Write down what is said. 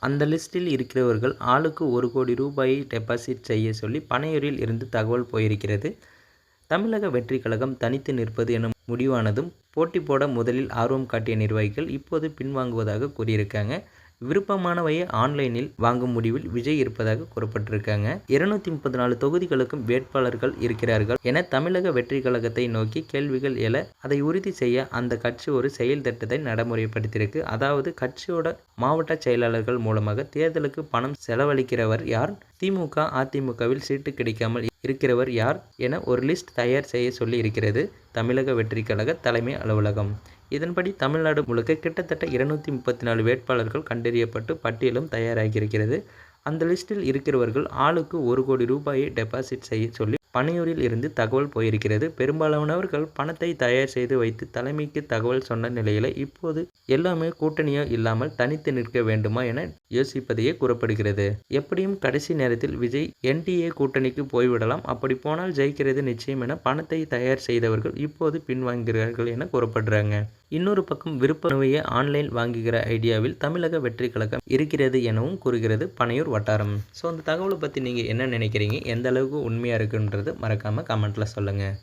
அந்த லிஸ்டில் இருக்கிறவர்கள் ஆளுக்கு 1 கோடி ரூபாயை டெபாசிட் செய்ய சொல்லி பனையூரில் இருந்து தகவல் போயிருக்கிறது. தமிழக வெற்றி கழகம் தனித்து நிற்பது என முடிவானதும் போட்டி போட முதலில் ஆர்வம் காட்டிய நிர்வாகிகள் இப்போது பின்வாங்குவதாக கூறியிருக்காங்க. விருப்பமானவையை ஆன்லைனில் வாங்கும் முடிவில் விஜய் இருப்பதாக கூறப்பட்டிருக்காங்க. 234 தொகுதிகளுக்கும் வேட்பாளர்கள் இருக்கிறார்கள் என தமிழக வெற்றி கழகத்தை நோக்கி கேள்விகள் எழ அதை உறுதி செய்ய அந்த கட்சி ஒரு செயல் திட்டத்தை நடைமுறைப்படுத்தியிருக்கு. அதாவது கட்சியோட மாவட்ட செயலாளர்கள் மூலமாக தேர்தலுக்கு பணம் செலவழிக்கிறவர் யார், திமுக அதிமுகவில் சீட்டு கிடைக்காமல் இருக்கிறவர் யார் என ஒரு லிஸ்ட் தயார் செய்ய சொல்லி இருக்கிறது தமிழக வெற்றி கழக தலைமை அலுவலகம். இதன்படி தமிழ்நாடு முழுக்க கிட்டத்தட்ட 234 வேட்பாளர்கள் கண்டறியப்பட்டு பட்டியலும் தயாராகியிருக்கிறது. அந்த லிஸ்டில் இருக்கிறவர்கள் ஆளுக்கு 1 கோடி ரூபாயை டெபாசிட் செய்ய சொல்லி பனையூரில் இருந்து தகவல் போயிருக்கிறது. பெரும்பாலானவர்கள் பணத்தை தயார் செய்து வைத்து தலைமைக்கு தகவல் சொன்ன நிலையில் இப்போது எல்லாமே கூட்டணியோ இல்லாமல் தனித்து நிற்க வேண்டுமா என யோசிப்பதையே கூறப்படுகிறது. எப்படியும் கடைசி நேரத்தில் விஜய் NDA கூட்டணிக்கு போய்விடலாம், அப்படி போனால் ஜெயிக்கிறது நிச்சயம் என பணத்தை தயார் செய்தவர்கள் இப்போது பின்வாங்குகிறார்கள் என கூறப்படுறாங்க. இன்னொரு பக்கம் விருப்ப உணவையை ஆன்லைன் வாங்குகிற ஐடியாவில் தமிழக வெற்றி கழகம் இருக்கிறது எனவும் கூறுகிறது பனையூர் வட்டாரம். ஸோ அந்த தகவலை பற்றி நீங்கள் என்ன நினைக்கிறீங்க, எந்த அளவுக்கு உண்மையாக இருக்குன்றது மறக்காமல் கமெண்ட்டில் சொல்லுங்கள்.